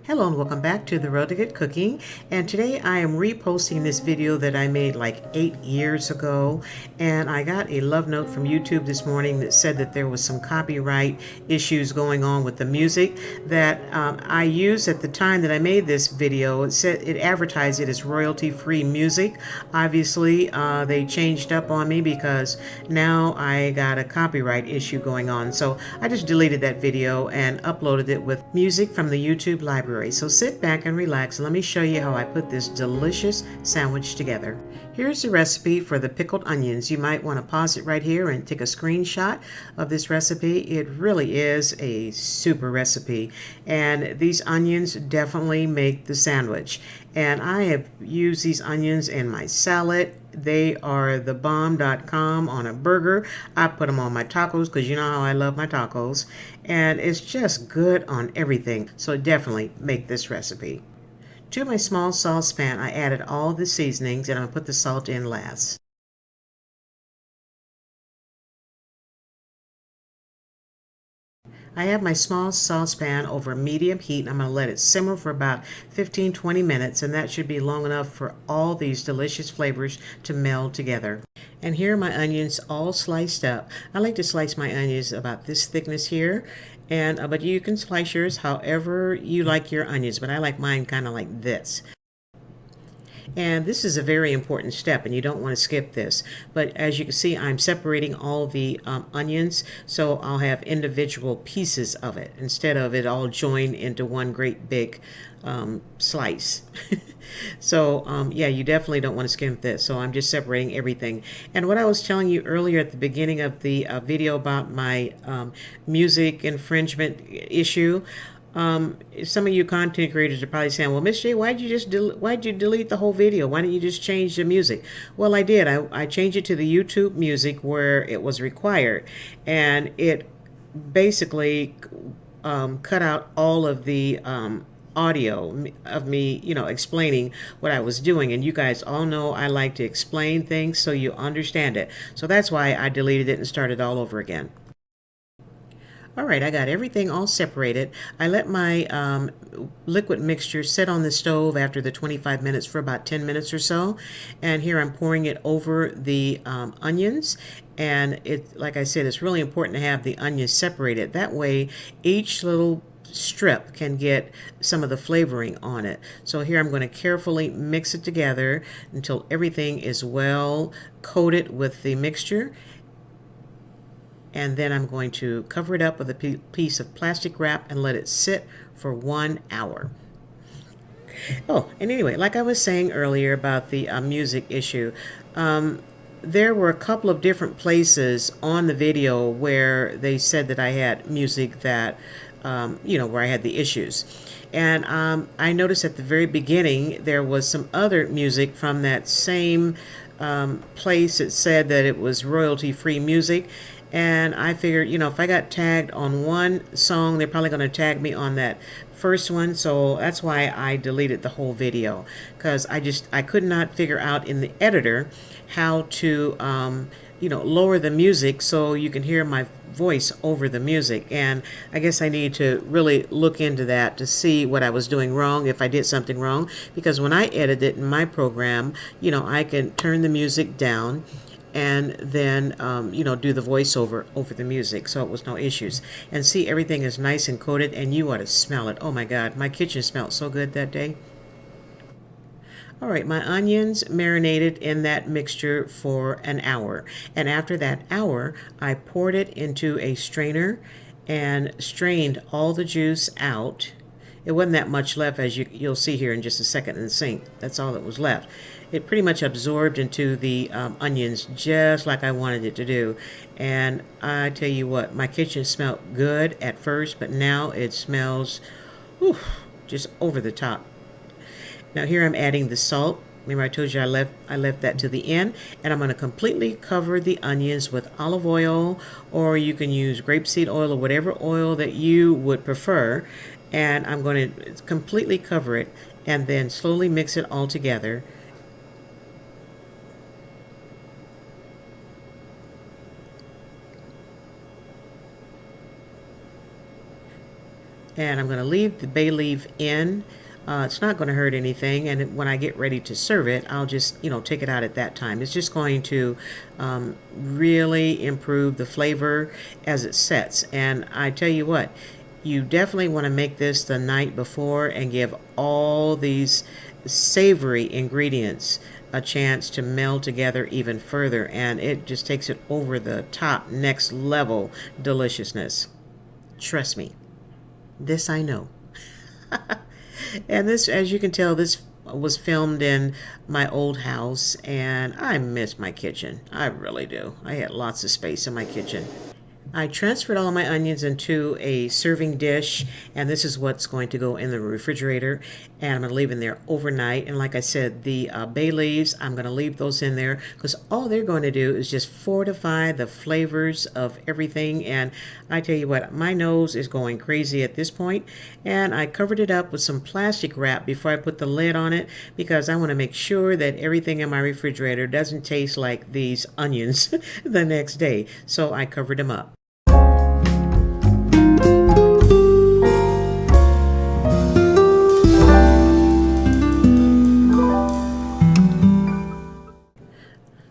Hello and welcome back to The Road to Good Cooking, and today I am reposting this video that I made like 8 years ago, and I got a love note from YouTube this morning that said that there was some copyright issues going on with the music that I used at the time that I made this video. It said it advertised it as royalty-free music. Obviously they changed up on me because now I got a copyright issue going on, so I just deleted that video and uploaded it with music from the YouTube library. So sit back and relax and let me show you how I put this delicious sandwich together. Here's the recipe for the pickled onions. You might want to pause it right here and take a screenshot of this recipe. It really is a super recipe, and these onions definitely make the sandwich. And I have used these onions in my salad. They are the bomb.com on a burger. I put them on my tacos because you know how I love my tacos. And it's just good on everything. So definitely make this recipe. To my small saucepan, I added all the seasonings and I'm going to put the salt in last. I have my small saucepan over medium heat and I'm going to let it simmer for about 15-20 minutes, and that should be long enough for all these delicious flavors to meld together. And here are my onions all sliced up. I like to slice my onions about this thickness here, and but you can slice yours however you like your onions, but I like mine kind of like this. And this is a very important step and you don't want to skip this. But as you can see, I'm separating all the onions, so I'll have individual pieces of it instead of it all joined into one great big slice. So yeah, you definitely don't want to skimp this. So I'm just separating everything. And what I was telling you earlier at the beginning of the video about my music infringement issue, some of you content creators are probably saying, well, Miss J, why'd you delete the whole video? Why didn't you just change the music? Well, I did. I changed it to the YouTube music where it was required, and it basically cut out all of the audio of me, explaining what I was doing. And you guys all know I like to explain things so you understand it. So that's why I deleted it and started all over again. All right, I got everything all separated. I let my liquid mixture sit on the stove after the 25 minutes for about 10 minutes or so. And here I'm pouring it over the onions. And like I said, it's really important to have the onions separated. That way, each little strip can get some of the flavoring on it. So here I'm going to carefully mix it together until everything is well coated with the mixture. And then I'm going to cover it up with a piece of plastic wrap and let it sit for 1 hour. Oh, and anyway, like I was saying earlier about the music issue, there were a couple of different places on the video where they said that I had music that, where I had the issues. And I noticed at the very beginning there was some other music from that same place that said that it was royalty-free music. And I figured, if I got tagged on one song, they're probably going to tag me on that first one. So that's why I deleted the whole video, because I could not figure out in the editor how to, lower the music so you can hear my voice over the music. And I guess I need to really look into that to see what I was doing wrong, if I did something wrong, because when I edit it in my program, I can turn the music down and then do the voiceover over the music, so it was no issues. And see, everything is nice and coated, and you ought to smell it. Oh my God, my kitchen smelled so good that day. All right, my onions marinated in that mixture for an hour, and after that hour I poured it into a strainer and strained all the juice out. It wasn't that much left, as you'll see here in just a second in the sink. That's all that was left. It pretty much absorbed into the onions just like I wanted it to do. And I tell you what, my kitchen smelled good at first, but now it smells just over the top. Now here I'm adding the salt. Remember I told you I left that to the end, and I'm going to completely cover the onions with olive oil, or you can use grapeseed oil or whatever oil that you would prefer. And I'm going to completely cover it and then slowly mix it all together. And I'm going to leave the bay leaf in. It's not going to hurt anything, and when I get ready to serve it, I'll just, take it out at that time. It's just going to really improve the flavor as it sets. And I tell you what, you definitely want to make this the night before and give all these savory ingredients a chance to meld together even further, and it just takes it over the top, next level deliciousness. Trust me, this I know. And this, as you can tell, this was filmed in my old house, and I miss my kitchen. I really do. I had lots of space in my kitchen. I transferred all my onions into a serving dish, and this is what's going to go in the refrigerator, and I'm going to leave in there overnight. And like I said, the bay leaves, I'm going to leave those in there because all they're going to do is just fortify the flavors of everything. And I tell you what, my nose is going crazy at this point, and I covered it up with some plastic wrap before I put the lid on it because I want to make sure that everything in my refrigerator doesn't taste like these onions the next day. So I covered them up.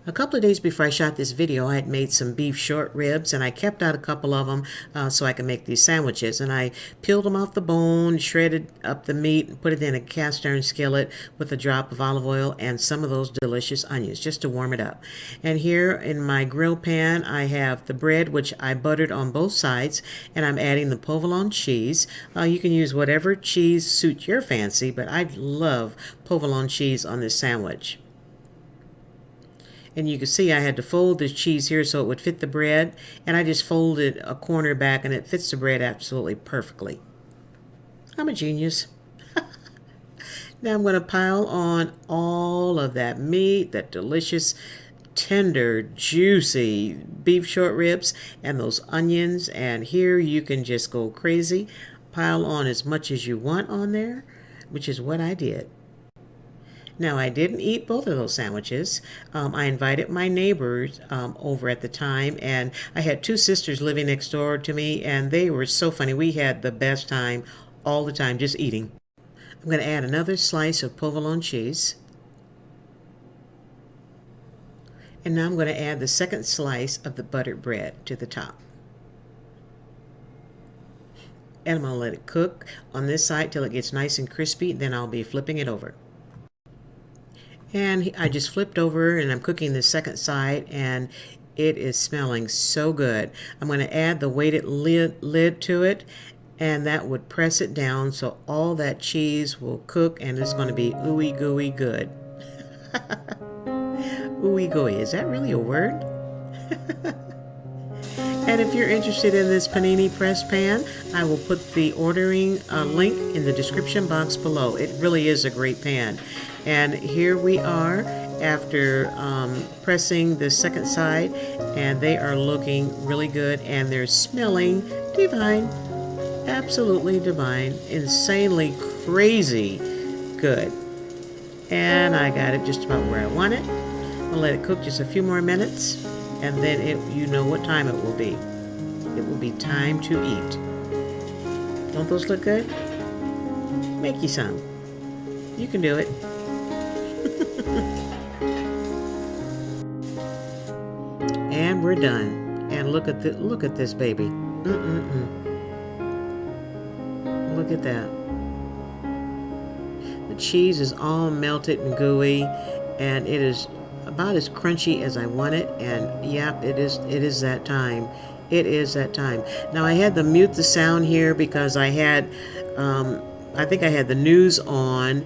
A couple of days before I shot this video, I had made some beef short ribs, and I kept out a couple of them so I could make these sandwiches. And I peeled them off the bone, shredded up the meat, and put it in a cast iron skillet with a drop of olive oil and some of those delicious onions just to warm it up. And here in my grill pan, I have the bread, which I buttered on both sides, and I'm adding the provolone cheese. You can use whatever cheese suits your fancy, but I love provolone cheese on this sandwich. And you can see I had to fold the cheese here so it would fit the bread. And I just folded a corner back and it fits the bread absolutely perfectly. I'm a genius. Now I'm going to pile on all of that meat, that delicious, tender, juicy beef short ribs and those onions. And here you can just go crazy. Pile on as much as you want on there, which is what I did. Now, I didn't eat both of those sandwiches. I invited my neighbors over at the time, and I had two sisters living next door to me, and they were so funny. We had the best time all the time just eating. I'm going to add another slice of provolone cheese. And now I'm going to add the second slice of the buttered bread to the top. And I'm going to let it cook on this side till it gets nice and crispy. Then I'll be flipping it over. And I just flipped over and I'm cooking the second side, and it is smelling so good. I'm going to add the weighted lid to it, and that would press it down so all that cheese will cook, and it's going to be ooey gooey good. Ooey gooey, is that really a word? And if you're interested in this Panini press pan, I will put the ordering link in the description box below. It really is a great pan. And here we are after pressing the second side, and they are looking really good, and they're smelling divine, absolutely divine, insanely crazy good. And I got it just about where I want it. I'll let it cook just a few more minutes, and then you know what time it will be. It will be time to eat. Don't those look good? Make you some. You can do it. And we're done. And look at this baby. Look at that. The cheese is all melted and gooey, and it is about as crunchy as I want it. And yeah, it is that time. It is that time. Now I had to mute the sound here because I had I think I had the news on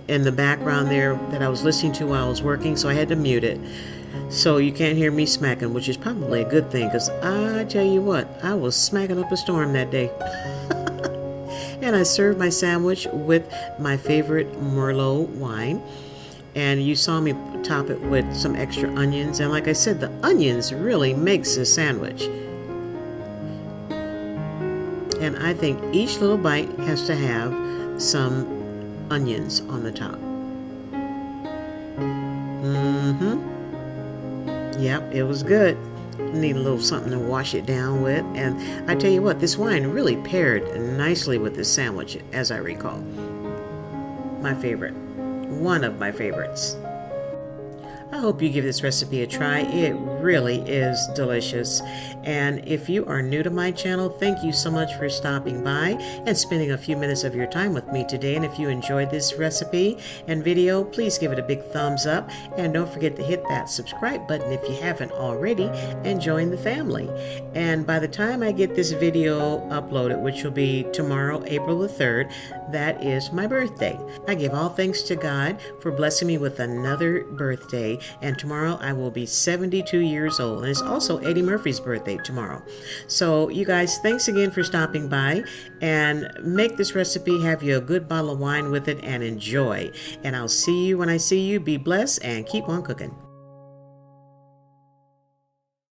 in the background there that I was listening to while I was working, so I had to mute it. So you can't hear me smacking, which is probably a good thing, because I tell you what, I was smacking up a storm that day. And I served my sandwich with my favorite Merlot wine. And you saw me top it with some extra onions. And like I said, the onions really makes a sandwich. And I think each little bite has to have some onions on the top. Yep, it was good. Need a little something to wash it down with. And I tell you what, this wine really paired nicely with this sandwich, as I recall. My favorite. One of my favorites. I hope you give this recipe a try. It really is delicious. And if you are new to my channel, thank you so much for stopping by and spending a few minutes of your time with me today. And if you enjoyed this recipe and video, please give it a big thumbs up. And don't forget to hit that subscribe button if you haven't already, and join the family. And by the time I get this video uploaded, which will be tomorrow, April the 3rd, that is my birthday. I give all thanks to God for blessing me with another birthday. And tomorrow I will be 72 years old. And it's also Eddie Murphy's birthday tomorrow. So you guys, thanks again for stopping by, and make this recipe, have you a good bottle of wine with it, and enjoy. And I'll see you when I see you. Be blessed and keep on cooking.